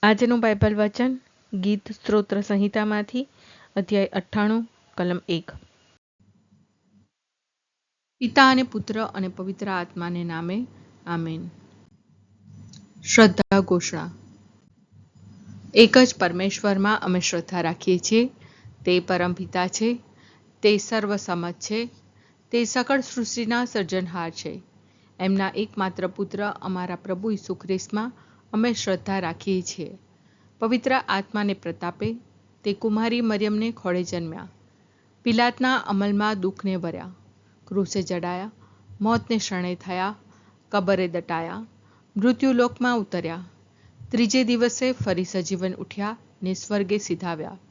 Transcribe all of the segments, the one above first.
આજનું બાઇબલ વચન ગીત સ્ત્રોત્ર સંહિતામાંથી અધ્યાય 98 કલમ 1। પિતા અને પુત્ર અને પવિત્ર આત્માને નામે આમેન। શ્રદ્ધા ઘોષણા। એક જ પરમેશ્વરમાં અમે શ્રદ્ધા રાખીએ છીએ। તે પરમપિતા છે, તે સર્વસમત છે, તે સકળ સૃષ્ટિના સર્જનહાર છે। એમના એકમાત્ર પુત્ર અમારા પ્રભુ ઈસુ ખ્રિસ્તમાં અમે શ્રદ્ધા રાખીએ છીએ। પવિત્ર આત્માને પ્રતાપે તે કુમારી મરિયમને ખોળે જન્મ્યા, પિલાતના અમલમાં દુઃખને વર્યા, ક્રૂસે જડાયા, મોતને શરણે થયા, કબરે દટાયા, મૃત્યુલોકમાં ઉતર્યા, ત્રીજે દિવસે ફરી સજીવન ઉઠ્યા ને સ્વર્ગે સિધાવ્યા।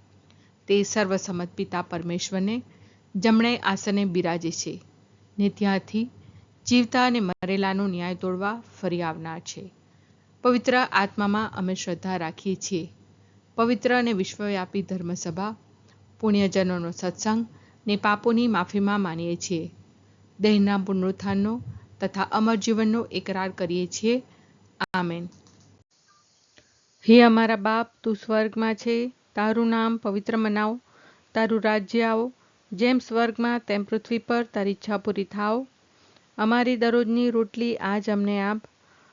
તે સર્વસમત પિતા પરમેશ્વરને જમણે આસને બિરાજે છે ને ત્યાંથી જીવતા અને મરેલાનો ન્યાય તોડવા ફરી આવનાર છે। પવિત્ર આત્મામાં અમે શ્રદ્ધા રાખીએ છીએ। પવિત્ર અને વિશ્વવ્યાપી ધર્મસભા, પુણ્યજનોનો સત્સંગ ને પાપોની માફીમાં માનીએ છીએ। દેહના પુનરુત્થાનનો તથા અમર જીવનનો એકરાર કરીએ છીએ। આમેન। હે અમારા બાપ, તું સ્વર્ગમાં છે, તારું નામ પવિત્ર મનાવ, તારું રાજ્ય આવો, જેમ સ્વર્ગમાં તેમ પૃથ્વી પર તારી ઈચ્છા પૂરી થાવ। અમારી દરરોજની રોટલી આજ અમને આપ,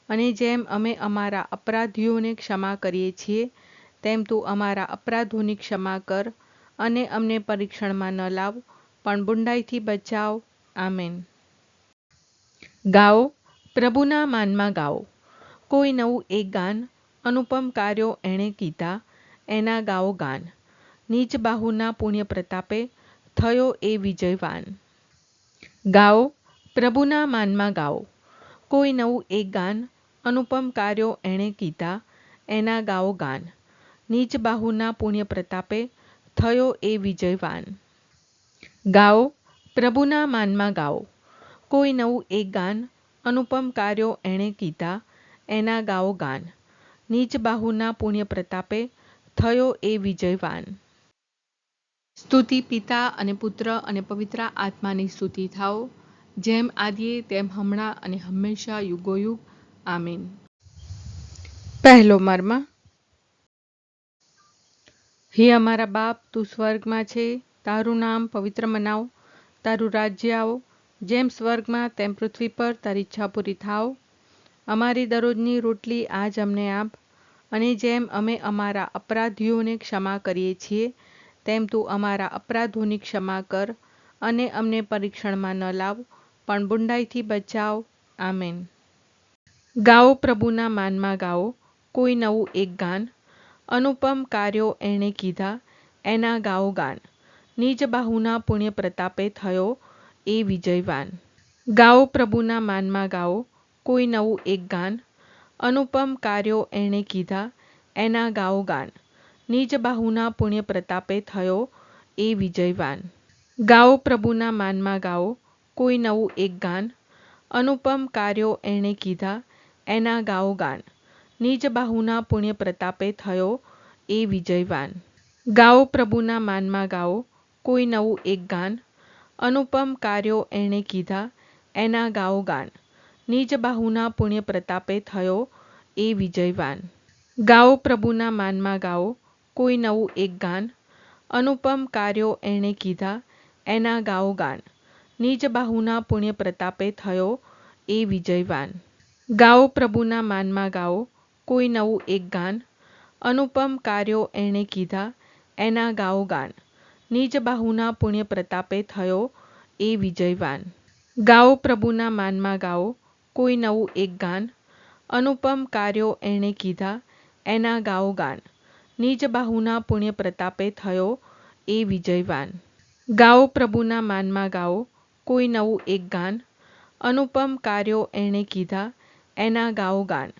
અને જેમ અમે અમારા અપરાધીઓને ક્ષમા કરીએ છીએ તેમ તું અમારા અપરાધોની ક્ષમા કર, અને અમને પરીક્ષણમાં ન લાવ પણ બુંડાઈથી બચાવ। આમેન। ગાઓ, પ્રભુના માનમાં ગાઓ, કોઈ નવું એક ગાન, અનુપમ કાર્યો એણે કીધા એના ગાઓ ગાન, નીચ બાહુના પુણ્ય પ્રતાપે થયો એ વિજયવાન। ગાઓ, પ્રભુના માનમાં ગાઓ, કોઈ નવું એક ગાન, અનુપમ કાર્યો એણે કીધા એના ગાઓ ગાન, નીચ બાહુના પુણ્ય પ્રતાપે થયો એ વિજયવાન। ગાઓ, પ્રભુના માનમાં ગાઓ, કોઈ નવું એક ગાન, અનુપમ કાર્યો એણે કીધા એના ગાઓ ગાન, નીચ બાહુના પુણ્ય પ્રતાપે થયો એ વિજયવાન। સ્તુતિ પિતા અને પુત્ર અને પવિત્ર આત્માની સ્તુતિ થાઓ, જેમ આદિએ તેમ હમણાં અને હંમેશા યુગોયુગ। આમીન। પહેલો મર્મ। હે અમારા બાપ, તું સ્વર્ગમાં છે, તારું નામ પવિત્ર મનાવ, તારું રાજ્ય આવો, જેમ સ્વર્ગમાં તેમ પૃથ્વી પર તારી ઈચ્છા પૂરી થાવ। અમારી દરરોજની રોટલી આજ અમને આપ, અને જેમ અમે અમારા અપરાધીઓને ક્ષમા કરીએ છીએ તેમ તું અમારા અપરાધોની ક્ષમા કર, અને અમને પરીક્ષણમાં ન લાવ પણ બુંડાઈથી બચાવ। આમેન। ગાઓ, પ્રભુના માનમાં ગાઓ, કોઈ નવું એક ગાન, અનુપમ કાર્યો એણે કીધા એના ગાઓ ગાન, નીચ બાહુના પુણ્ય પ્રતાપે થયો એ વિજયવાન। ગાઓ, પ્રભુના માનમાં ગાઓ, કોઈ નવું એક ગાન, અનુપમ કાર્યો એણે કીધા એના ગાઓ ગાન, નીચ બાહુના પુણ્ય પ્રતાપે થયો એ વિજયવાન। ગાઓ, પ્રભુના માનમાં ગાઓ, કોઈ નવું એક ગાન, અનુપમ કાર્યો એણે કીધા એના ગાઓ ગાન, નીચ બાહુના પુણ્ય પ્રતાપે થયો એ વિજયવાન। ગાઓ, પ્રભુના માનમાં ગાઓ, કોઈ નવું એક ગાન, અનુપમ કાર્યો એણે કીધા એના ગાઓ ગાન, નીચ બાહુના પુણ્ય પ્રતાપે થયો એ વિજયવાન। ગાઓ, પ્રભુના માનમાં ગાઓ, કોઈ નવું એક ગાન, અનુપમ કાર્યો એણે કીધા એના ગાઓ ગાન, નીચ બાહુના પુણ્ય પ્રતાપે થયો એ વિજયવાન। ગાઓ, પ્રભુના માનમાં ગાઓ, કોઈ નવું એક ગાન, અનુપમ કાર્યો એણે કીધા એના ગાઓ ગાન, નીચ બાહુના પુણ્ય પ્રતાપે થયો એ વિજયવાન। ગાઓ, પ્રભુના માનમાં ગાઓ, કોઈ નવું એક ગાન, અનુપમ કાર્યો એણે કીધા એના ગાઓ ગાન, નીચ બાહુના પુણ્ય પ્રતાપે થયો એ વિજયવાન। ગાઓ, પ્રભુના માનમાં ગાઓ, કોઈ નવું એક ગાન, અનુપમ કાર્યો એણે કીધા એના ગાઓ ગાન,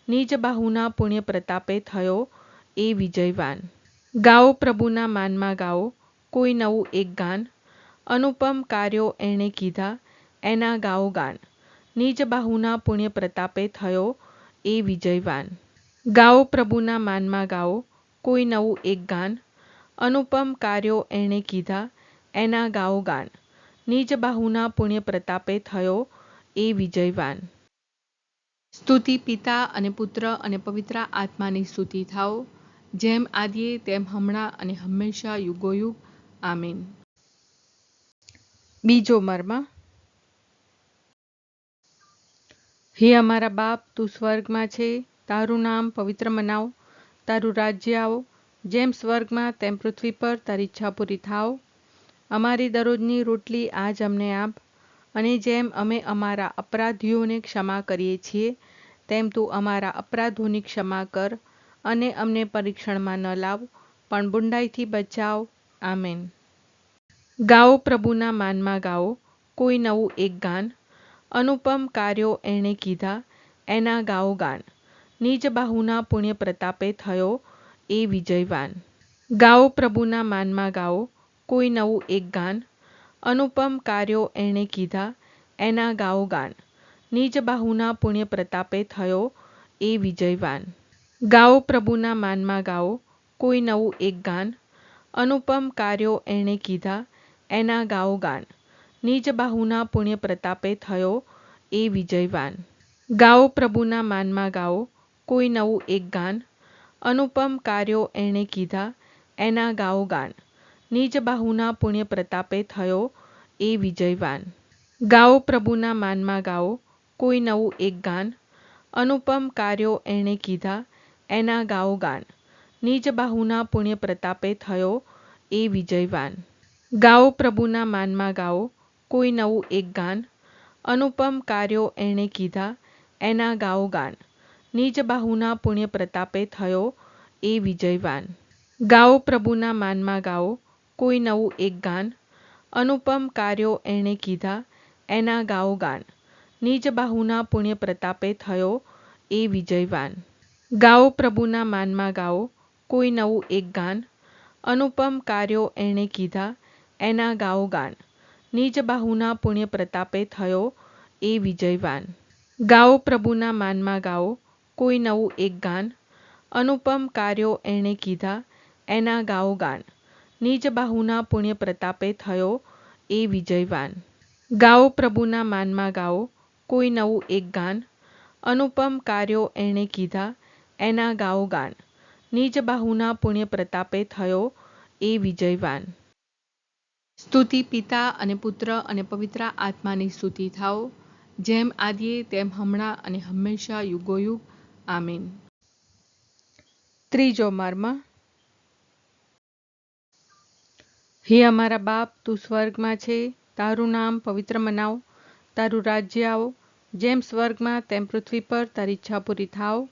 નીચ બાહુના પુણ્ય પ્રતાપે થયો એ વિજયવાન। ગાઓ, પ્રભુના માનમાં ગાઓ, કોઈ નવું એક ગાન, અનુપમ કાર્યો એણે કીધા એના ગાઓ ગાન, નીચ બાહુના પુણ્ય પ્રતાપે થયો એ વિજયવાન। ગાઓ, પ્રભુના માનમાં ગાઓ, કોઈ નવું એક ગાન, અનુપમ કાર્યો એણે કીધા એના ગાઓ ગાન, નીચ બાહુના પુણ્ય પ્રતાપે થયો એ વિજયવાન। સ્તુતિ પિતા અને પુત્ર અને પવિત્ર આત્માની સ્તુતિ થાઓ, જેમ આદિએ તેમ હમણાં અને હંમેશા યુગોયુગ. આમીન. બીજો મર્મ. હે અમારા બાપ, તું સ્વર્ગમાં છે, તારું નામ પવિત્ર મનાવ, તારું રાજ્ય આવો, જેમ સ્વર્ગમાં તેમ પૃથ્વી પર તારી ઈચ્છા પૂરી થાવ. અમારી દરરોજની રોટલી આજ અમને આપ, અને જેમ અમે અમારા અપરાધીઓને ક્ષમા કરીએ છીએ, તેમ તું અમારા અપરાધોની ક્ષમા કર, અને અમને પરીક્ષણમાં ન લાવ, પણ બુંડાઈથી બચાવ. આમેન. ગાઓ પ્રભુના માનમાં ગાઓ, કોઈ નવું એક ગાન, અનુપમ કાર્યો એણે કીધા, એના ગાઓ ગાન. નિજ બાહુના પુણ્ય પ્રતાપે થયો એ વિજયવાન. ગાઓ પ્રભુના માનમાં ગાઓ, કોઈ નવું એક ગાન, અનુપમ કાર્યો એણે કીધા, એના ગાઓ ગાન. નિજ બાહુના પુણ્ય પ્રતાપે થયો એ વિજયવાન. ગાઓ પ્રભુના માનમાં ગાઓ, કોઈ નવું એક ગાન, અનુપમ કાર્યો એણે કીધા, એના ગાઓ ગાન. નિજ બાહુના પુણ્ય પ્રતાપે થયો એ વિજયવાન. ગાઓ પ્રભુના માનમાં ગાઓ, કોઈ નવું એક ગાન, અનુપમ કાર્યો એણે કીધા, એના ગાઓ ગાન. નિજ બાહુના પુણ્ય પ્રતાપે થયો એ વિજયવાન. ગાઓ પ્રભુના માનમાં ગાઓ, કોઈ નવું એક ગાન, અનુપમ કાર્યો એણે કીધા, એના ગાઓ ગાન. નિજ બાહુના પુણ્ય પ્રતાપે થયો એ વિજયવાન. ગાઓ પ્રભુના માનમાં ગાઓ, કોઈ નવું એક ગાન, અનુપમ કાર્યો એણે કીધા, એના ગાઓ ગાન. નિજ બાહુના પુણ્ય પ્રતાપે થયો એ વિજયવાન. ગાઓ પ્રભુના માનમાં ગાઓ, કોઈ નવું એક ગાન, અનુપમ કાર્યો એણે કીધા, એના ગાઓ ગાન. નિજ બાહુના પુણ્ય પ્રતાપે થયો એ વિજયવાન. ગાઓ પ્રભુના માનમાં ગાઓ, કોઈ નવું એક ગાન, અનુપમ કાર્યો એણે કીધા, એના ગાઓ ગાન. નિજ બાહુના પુણ્ય પ્રતાપે થયો એ વિજયવાન. ગાઓ પ્રભુના માનમાં ગાઓ, કોઈ નવું એક ગાન, અનુપમ કાર્યો એણે કીધા, એના ગાઓ ગાન. નિજ બાહુના પુણ્ય પ્રતાપે થયો એ વિજયવાન. ગાઓ પ્રભુના માનમાં ગાઓ, કોઈ નવું એક ગાન, અનુપમ કાર્યો એણે કીધા, એના ગાઓ ગાન. નિજ બાહુના પુણ્ય પ્રતાપે થયો એ વિજયવાન. સ્તુતિ પિતા અને પુત્ર અને પવિત્ર આત્માની સ્તુતિ થાઓ, જેમ આદિએ તેમ હમણાં અને હંમેશા યુગોયુગ. આમીન. ત્રીજો મર્મ. હે અમારા બાપ, તું સ્વર્ગમાં છે, તારું નામ પવિત્ર મનાવ, તારું રાજ્ય આવો, જેમ સ્વર્ગમાં તેમ પૃથ્વી પર તારી ઈચ્છા પૂરી થાવ.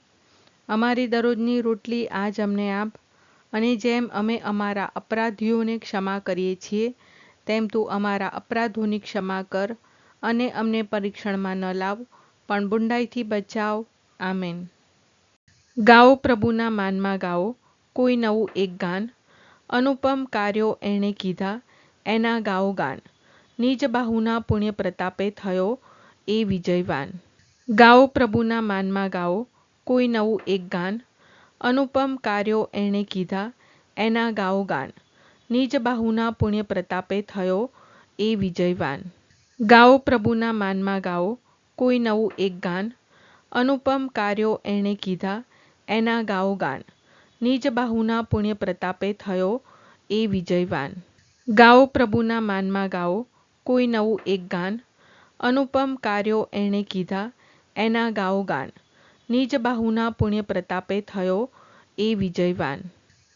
અમારી દરરોજની રોટલી આજ અમને આપ, અને જેમ અમે અમારા અપરાધીઓને ક્ષમા કરીએ છીએ, તેમ તું અમારા અપરાધોની ક્ષમા કર, અને અમને પરીક્ષણમાં ન લાવ, પણ બુંડાઈથી બચાવ. આમેન. ગાઓ પ્રભુના માનમાં ગાઓ, કોઈ નવું એક ગાન, અનુપમ કાર્યો એણે કીધા, એના ગાઓ ગાન. નિજ બાહુના પુણ્ય પ્રતાપે થયો એ વિજયવાન. ગાઓ પ્રભુના માનમાં ગાઓ, કોઈ નવું એક ગાન, અનુપમ કાર્યો એણે કીધા, એના ગાઓ ગાન. નિજ બાહુના પુણ્ય પ્રતાપે થયો એ વિજયવાન. ગાઓ પ્રભુના માનમાં ગાઓ, કોઈ નવું એક ગાન, અનુપમ કાર્યો એણે કીધા, એના ગાઓ ગાન. નિજ બાહુના પુણ્ય પ્રતાપે થયો એ વિજયવાન. ગાઓ પ્રભુના માનમાં ગાઓ, કોઈ નવું એક ગાન, અનુપમ કાર્યો એણે કીધા, એના ગાઓ ગાન. નિજ બાહુના પુણ્ય પ્રતાપે થયો એ વિજયવાન.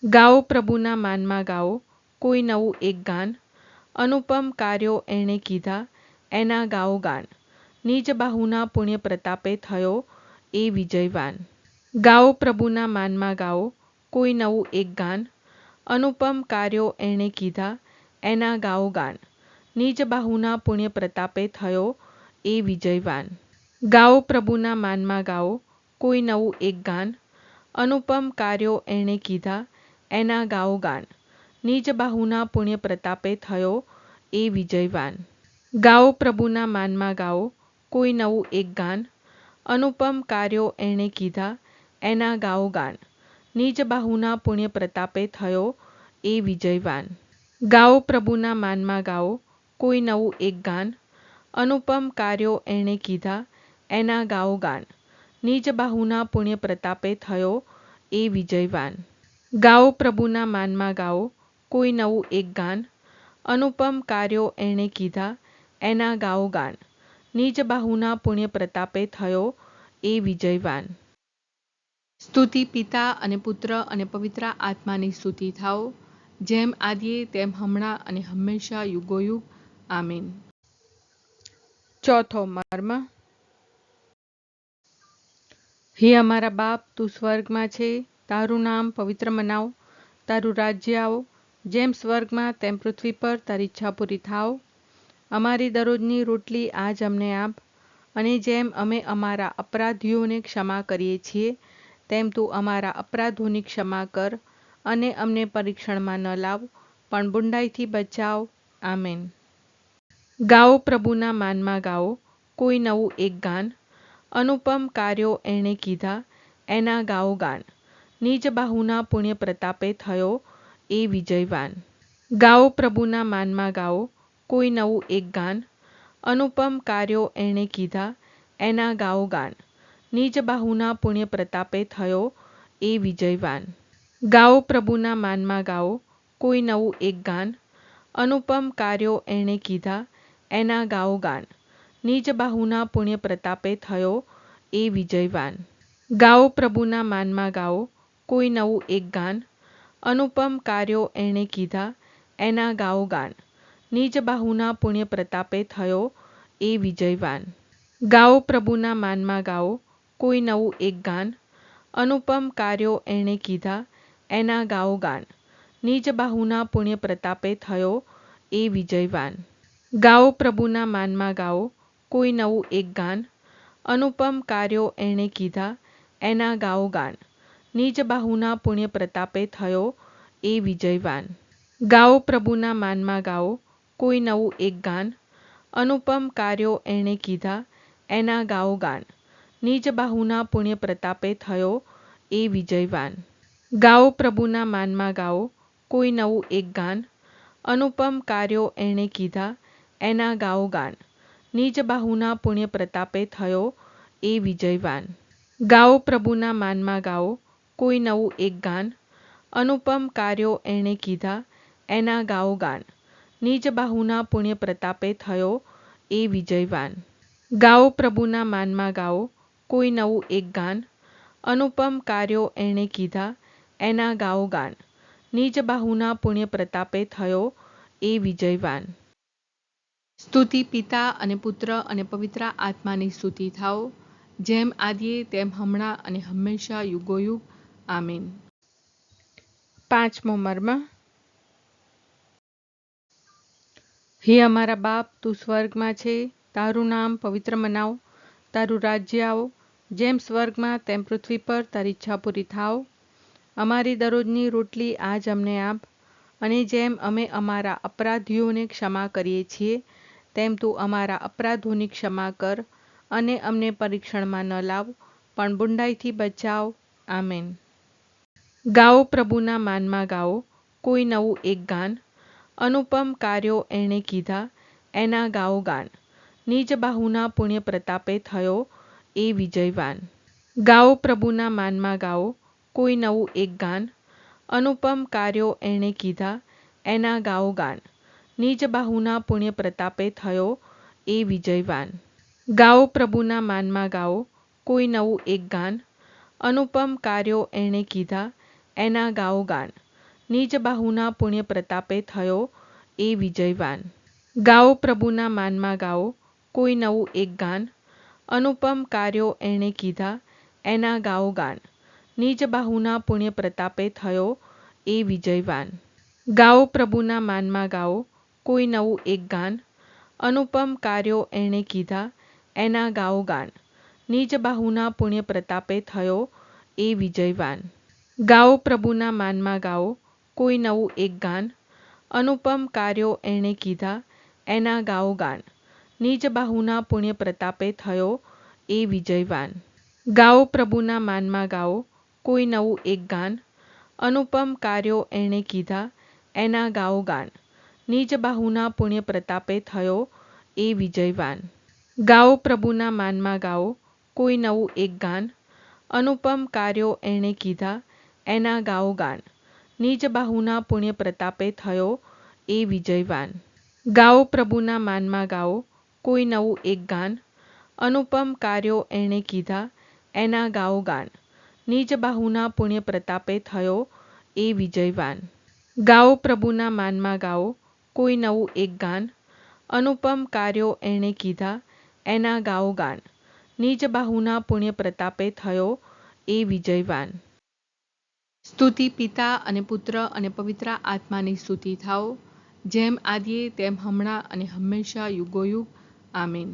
ગાઓ પ્રભુના માનમાં ગાઓ, કોઈ નવું એક ગાન, અનુપમ કાર્યો એણે કીધા, એના ગાઓ ગાન. નિજ બાહુના પુણ્ય પ્રતાપે થયો એ વિજયવાન. ગાઓ પ્રભુના માનમાં ગાઓ, કોઈ નવું એક ગાન, અનુપમ કાર્યો એણે કીધા, એના ગાઓ ગાન. નિજ બાહુના પુણ્ય પ્રતાપે થયો એ વિજયવાન. ગાઓ પ્રભુના માનમાં ગાઓ, કોઈ નવું એક ગાન, અનુપમ કાર્યો એણે કીધા, એના ગાઓ ગાન. નિજ બાહુના પુણ્ય પ્રતાપે થયો એ વિજયવાન. ગાઓ પ્રભુના માનમાં ગાઓ, કોઈ નવું એક ગાન, અનુપમ કાર્યો એણે કીધા, એના ગાઓ ગાન. નિજ બાહુના પુણ્ય પ્રતાપે થયો એ વિજયવાન. ગાઓ પ્રભુના માનમાં ગાઓ, કોઈ નવું એક ગાન, અનુપમ કાર્યો એણે કીધા, એના ગાઓ ગાન. નિજ બાહુના પુણ્ય પ્રતાપે થયો એ વિજયવાન. ગાઓ પ્રભુના માનમાં ગાઓ કોઈ નવું એક ગાન, અનુપમ કાર્યો એણે કીધા એના ગાઓ ગાન, નિજ બાહુના પુણ્ય પ્રતાપે થયો એ વિજયવાન. સ્તુતિ પિતા અને પુત્ર અને પવિત્ર આત્માની સ્તુતિ થાઓ, જેમ આદિએ તેમ હમણાં અને હંમેશા યુગોયુગ. આમીન. ચોથો મર્મ. હે અમારા બાપ, તું સ્વર્ગમાં છે, તારું નામ પવિત્ર મનાવ, તારું રાજ્ય આવો, જેમ સ્વર્ગમાં તેમ પૃથ્વી પર તારી ઈચ્છા પૂરી થાવ. અમારી દરરોજની રોટલી આજ અમને આપ, અને જેમ અમે અમારા અપરાધીઓને ક્ષમા કરીએ છીએ તેમ તું અમારા અપરાધોની ક્ષમા કર, અને અમને પરીક્ષણમાં ન લાવ પણ બુંડાઈથી બચાવ. આમેન. ગાઓ પ્રભુના માનમાં ગાઓ કોઈ નવું એક ગાન, અનુપમ કાર્યો એણે કીધા એના ગાઓ ગાન, નિજ બાહુના પુણ્ય પ્રતાપે થયો એ વિજયવાન. ગાઓ પ્રભુના માનમાં ગાઓ કોઈ નવું એક ગાન, અનુપમ કાર્યો એણે કીધા એના ગાઓ ગાન, નિજ બાહુના પુણ્ય પ્રતાપે થયો એ વિજયવાન. ગાઓ પ્રભુના માનમાં ગાઓ કોઈ નવું એક ગાન, અનુપમ કાર્યો એણે કીધા એના ગાઓ ગાન, નિજ બાહુના પુણ્ય પ્રતાપે થયો એ વિજયવાન. ગાઓ પ્રભુના માનમાં ગાઓ કોઈ નવું એક ગાન, અનુપમ કાર્યો એણે કીધા એના ગાઓ ગાન, નિજ બાહુના પુણ્ય પ્રતાપે થયો એ વિજયવાન. ગાઓ પ્રભુના માનમાં ગાઓ કોઈ નવું એક ગાન, અનુપમ કાર્યો એણે કીધા એના ગાઓ ગાન, નિજ બાહુના પુણ્ય પ્રતાપે થયો એ વિજયવાન. ગાઓ પ્રભુના માનમાં ગાઓ કોઈ નવું એક ગાન, અનુપમ કાર્યો એણે કીધા એના ગાઓ ગાન, નિજ બાહુના પુણ્ય પ્રતાપે થયો એ વિજયવાન. ગાઓ પ્રભુના માનમાં ગાઓ કોઈ નવું એક ગાન, અનુપમ કાર્યો એણે કીધા એના ગાઓ ગાન, નિજ બાહુના પુણ્ય પ્રતાપે થયો એ વિજયવાન. ગાઓ પ્રભુના માનમાં ગાઓ કોઈ નવું એક ગાન, અનુપમ કાર્યો એણે કીધા એના ગાઓ ગાન, નિજ બાહુના પુણ્ય પ્રતાપે થયો એ વિજયવાન. ગાઓ પ્રભુના માનમાં ગાઓ કોઈ નવું એક ગાન, અનુપમ કાર્યો એણે કીધા એના ગાઓ ગાન, નિજ બાહુના પુણ્ય પ્રતાપે થયો એ વિજયવાન. ગાઓ પ્રભુના માનમાં ગાઓ કોઈ નવું એક ગાન, અનુપમ કાર્યો એણે કીધા એના ગાઓ ગાન, નિજ બાહુના પુણ્ય પ્રતાપે થયો એ વિજયવાન. સ્તુતિ પિતા અને પુત્ર અને પવિત્ર આત્માની સ્તુતિ થાઓ, જેમ આદિએ તેમ હમણાં અને હંમેશા યુગોયુગ. આમીન. પાંચમો મર્મ. હે અમારા બાપ, તું સ્વર્ગમાં છે, તારું નામ પવિત્ર મનાવ, તારું રાજ્ય આવો, જેમ સ્વર્ગમાં તેમ પૃથ્વી પર તારી ઈચ્છા પૂરી થાવ. અમારી દરરોજની રોટલી આજ અમને આપ, અને જેમ અમે અમારા અપરાધીઓને ક્ષમા કરીએ છીએ તેમ તું અમારા અપરાધોની ક્ષમા કર, અને અમને પરીક્ષણમાં ન લાવ પણ બુંડાઈથી બચાવ. આમેન. ગાઓ પ્રભુના માનમાં ગાઓ કોઈ નવું એક ગાન, અનુપમ કાર્યો એણે કીધા એના ગાઓ ગાન, નિજ બાહુના પુણ્ય પ્રતાપે થયો એ વિજયવાન. ગાઓ પ્રભુના માનમાં ગાઓ કોઈ નવું એક ગાન, અનુપમ કાર્યો એણે કીધા એના ગાઓ ગાન, નિજ બાહુના પુણ્ય પ્રતાપે થયો એ વિજયવાન. ગાઓ પ્રભુના માનમાં ગાઓ કોઈ નવું એક ગાન, અનુપમ કાર્યો એણે કીધા એના ગાઓ ગાન, નિજ બાહુના પુણ્ય પ્રતાપે થયો એ વિજયવાન. ગાઓ પ્રભુના માનમાં ગાઓ કોઈ નવું એક ગાન, અનુપમ કાર્યો એણે કીધા એના ગાઓ ગાન, નિજ બાહુના પુણ્ય પ્રતાપે થયો એ વિજયવાન. ગાઓ પ્રભુના માનમાં ગાઓ કોઈ નવું એક ગાન, અનુપમ કાર્યો એણે કીધા એના ગાઓ ગાન, નિજ બાહુના પુણ્ય પ્રતાપે થયો એ વિજયવાન. ગાઓ પ્રભુના માનમાં ગાઓ કોઈ નવું એક ગાન, અનુપમ કાર્યો એણે કીધા એના ગાઓ ગાન, નિજ બાહુના પુણ્ય પ્રતાપે થયો એ વિજયવાન. ગાઓ પ્રભુના માનમાં ગાઓ કોઈ નવું એક ગાન, અનુપમ કાર્યો એણે કીધા એના ગાઓ ગાન, નિજ બાહુના પુણ્ય પ્રતાપે થયો એ વિજયવાન. ગાઓ પ્રભુના માનમાં ગાઓ કોઈ નવું એક ગાન. અનુપમ કાર્યો એણે કીધા એના ગાઓ ગાન. નિજ બાહુના પુણ્ય પ્રતાપે થયો એ વિજયવાન. ગાઓ પ્રભુના માનમાં ગાઓ કોઈ નવું એક ગાન. અનુપમ કાર્યો એણે કીધા એના ગાઓ ગાન. નિજ બાહુના પુણ્ય પ્રતાપે થયો એ વિજયવાન. ગાઓ પ્રભુના માનમાં ગાઓ કોઈ નવું એક ગાન. અનુપમ કાર્યો એણે કીધા એના ગાઓ ગાન. નિજ બાહુના પુણ્ય પ્રતાપે થયો એ વિજયવાન. સ્તુતિ પિતા અને પુત્ર અને પવિત્ર આત્માની સ્તુતિ થાઓ, જેમ આદિએ તેમ હમણાં અને હંમેશા યુગોયુગ. આમીન.